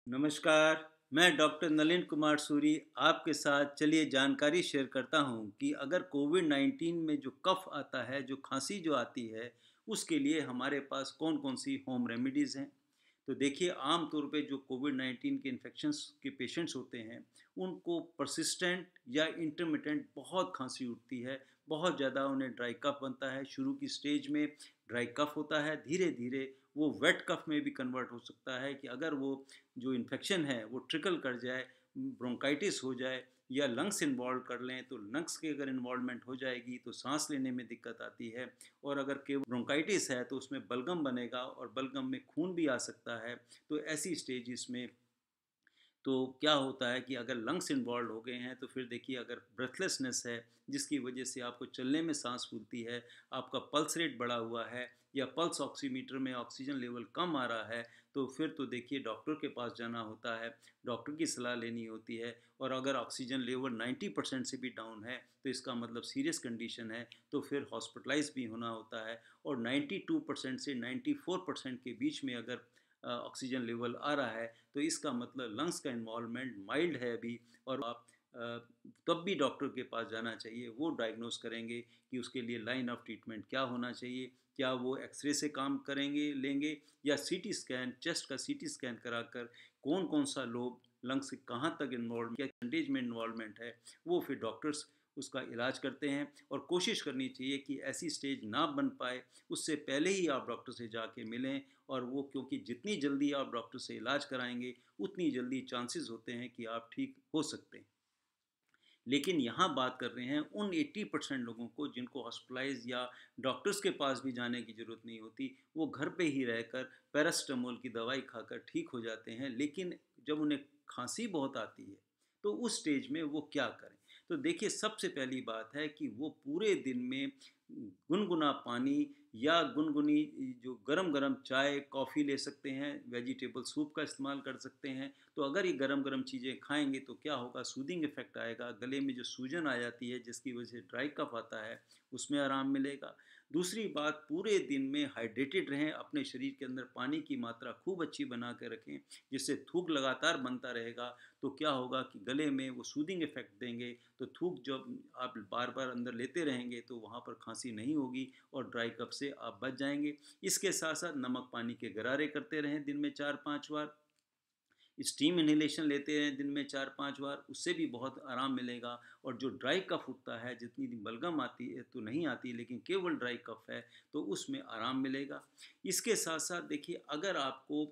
नमस्कार। मैं डॉक्टर नलिन कुमार सूरी आपके साथ चलिए जानकारी शेयर करता हूं कि अगर कोविड-19 में जो कफ आता है, जो खांसी जो आती है, उसके लिए हमारे पास कौन-कौन सी होम रेमेडीज़ हैं। तो देखिए, आम तौर पे जो कोविड-19 के इन्फेक्शंस के पेशेंट्स होते हैं, उनको परसिस्टेंट या इंटरमिटेंट बहुत खांसी उठती है, बहुत ज़्यादा उन्हें ड्राई कफ बनता है। शुरू की स्टेज में ड्राई कफ होता है, धीरे-धीरे वो वेट कफ में भी कन्वर्ट हो सकता है कि अगर वो जो इन्फेक्शन है वो ट्रिकल कर जाए, ब्रोंकाइटिस हो जाए या लंग्स इन्वॉल्व कर लें, तो लंग्स की अगर इन्वॉल्वमेंट हो जाएगी तो सांस लेने में दिक्कत आती है। और अगर केवल ब्रोंकाइटिस है तो उसमें बलगम बनेगा और बलगम में खून भी आ सकता है। तो ऐसी स्टेजिस में तो क्या होता है कि अगर लंग्स इन्वॉल्व हो गए हैं तो फिर देखिए, अगर ब्रेथलेसनेस है जिसकी वजह से आपको चलने में सांस फूलती है, आपका पल्स रेट बढ़ा हुआ है या पल्स ऑक्सीमीटर में ऑक्सीजन लेवल कम आ रहा है, तो फिर तो देखिए डॉक्टर के पास जाना होता है, डॉक्टर की सलाह लेनी होती है। और अगर ऑक्सीजन लेवल 90% से भी डाउन है तो इसका मतलब सीरियस कंडीशन है, तो फिर हॉस्पिटलाइज भी होना होता है। और 92% से 94% के बीच में अगर ऑक्सीजन लेवल आ रहा है तो इसका मतलब लंग्स का इन्वॉल्वमेंट माइल्ड है अभी। और आप तब भी डॉक्टर के पास जाना चाहिए, वो डायग्नोस करेंगे कि उसके लिए लाइन ऑफ ट्रीटमेंट क्या होना चाहिए। क्या वो एक्सरे से काम करेंगे लेंगे या सीटी स्कैन, चेस्ट का सीटी स्कैन कराकर कौन कौन सा लोब लंग्स के कहाँ तक इन्वॉल्व, क्या परसेंटेज में इन्वॉल्वमेंट है, वो फिर डॉक्टर्स उसका इलाज करते हैं। और कोशिश करनी चाहिए कि ऐसी स्टेज ना बन पाए, उससे पहले ही आप डॉक्टर से जाके मिलें। और वो, क्योंकि जितनी जल्दी आप डॉक्टर से इलाज कराएंगे उतनी जल्दी चांसेस होते हैं कि आप ठीक हो सकते हैं। लेकिन यहाँ बात कर रहे हैं उन 80% लोगों को जिनको हॉस्पिटलाइज या डॉक्टर्स के पास भी जाने की ज़रूरत नहीं होती, वो घर पे ही रहकर पैरास्टामोल की दवाई खाकर ठीक हो जाते हैं। लेकिन जब उन्हें खांसी बहुत आती है तो उस स्टेज में वो क्या करें। तो देखिए, सबसे पहली बात है कि वो पूरे दिन में गुनगुना पानी या गुनगुनी जो गरम गरम चाय कॉफ़ी ले सकते हैं, वेजिटेबल सूप का इस्तेमाल कर सकते हैं। तो अगर ये गरम गरम चीज़ें खाएंगे तो क्या होगा, सूदिंग इफेक्ट आएगा, गले में जो सूजन आ जाती है जिसकी वजह से ड्राई कफ आता है उसमें आराम मिलेगा। दूसरी बात, पूरे दिन में हाइड्रेटेड रहें, अपने शरीर के अंदर पानी की मात्रा खूब अच्छी बना के रखें जिससे थूक लगातार बनता रहेगा। तो क्या होगा कि गले में वो सूदिंग इफेक्ट देंगे, तो थूक जब आप बार बार अंदर लेते रहेंगे तो वहाँ पर खांसी नहीं होगी और ड्राई कफ से आप बच जाएंगे। इसके साथ साथ नमक पानी के गरारे करते रहें दिन में 4-5 बार, स्टीम इन्हेलेशन लेते हैं दिन में 4-5 बार, उससे भी बहुत आराम मिलेगा। और जो ड्राई कफ उठता है, जितनी बलगम आती है तो नहीं आती लेकिन केवल ड्राई कफ है, तो उसमें आराम मिलेगा। इसके साथ साथ देखिए, अगर आपको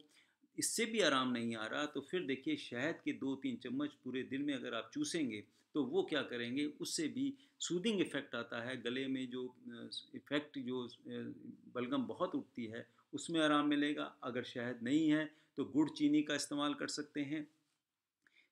इससे भी आराम नहीं आ रहा तो फिर देखिए, शहद के 2-3 चम्मच पूरे दिन में अगर आप चूसेंगे तो वो क्या करेंगे, उससे भी सूदिंग इफेक्ट आता है। गले में जो इफेक्ट, जो बलगम बहुत उठती है, उसमें आराम मिलेगा। अगर शहद नहीं है तो गुड़ चीनी का इस्तेमाल कर सकते हैं,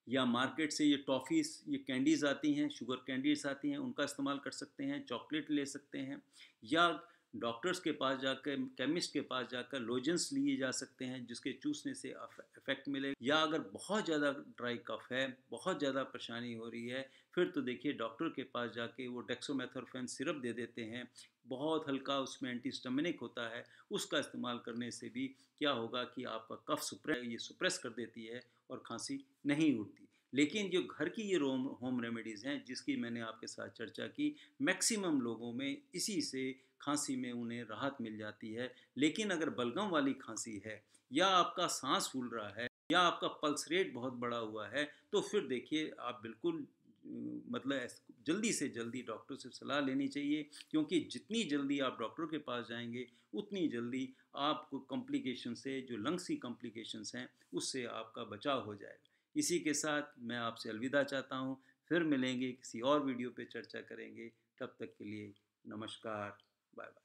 या मार्केट से ये टॉफ़ीज़, ये कैंडीज़ आती हैं, शुगर कैंडीज़ आती हैं, उनका इस्तेमाल कर सकते हैं। चॉकलेट ले सकते हैं, या डॉक्टर्स के पास जाकर, केमिस्ट के पास जाकर लोजेंस लिए जा सकते हैं जिसके चूसने से इफेक्ट मिलेगा। या अगर बहुत ज़्यादा ड्राई कफ है, बहुत ज़्यादा परेशानी हो रही है, फिर तो देखिए डॉक्टर के पास जाके वो डेक्सोमेथोर्फेन सिरप दे देते हैं, बहुत हल्का, उसमें एंटीस्टमिनिक होता है। उसका इस्तेमाल करने से भी क्या होगा कि आपका कफ सुप्रेस कर देती है और खांसी नहीं उठती। लेकिन जो घर की ये होम रेमेडीज़ हैं जिसकी मैंने आपके साथ चर्चा की, मैक्सिमम लोगों में इसी से खांसी में उन्हें राहत मिल जाती है। लेकिन अगर बलगम वाली खांसी है, या आपका सांस फूल रहा है, या आपका पल्स रेट बहुत बढ़ा हुआ है, तो फिर देखिए आप बिल्कुल मतलब जल्दी से जल्दी डॉक्टर से सलाह लेनी चाहिए। क्योंकि जितनी जल्दी आप डॉक्टर के पास जाएंगे उतनी जल्दी आपको कॉम्प्लिकेशन से, जो लंग्स की कॉम्प्लिकेशंस हैं, उससे आपका बचाव हो जाएगा। इसी के साथ मैं आपसे अलविदा चाहता हूँ। फिर मिलेंगे, किसी और वीडियो पे चर्चा करेंगे। तब तक के लिए नमस्कार, बाय बाय।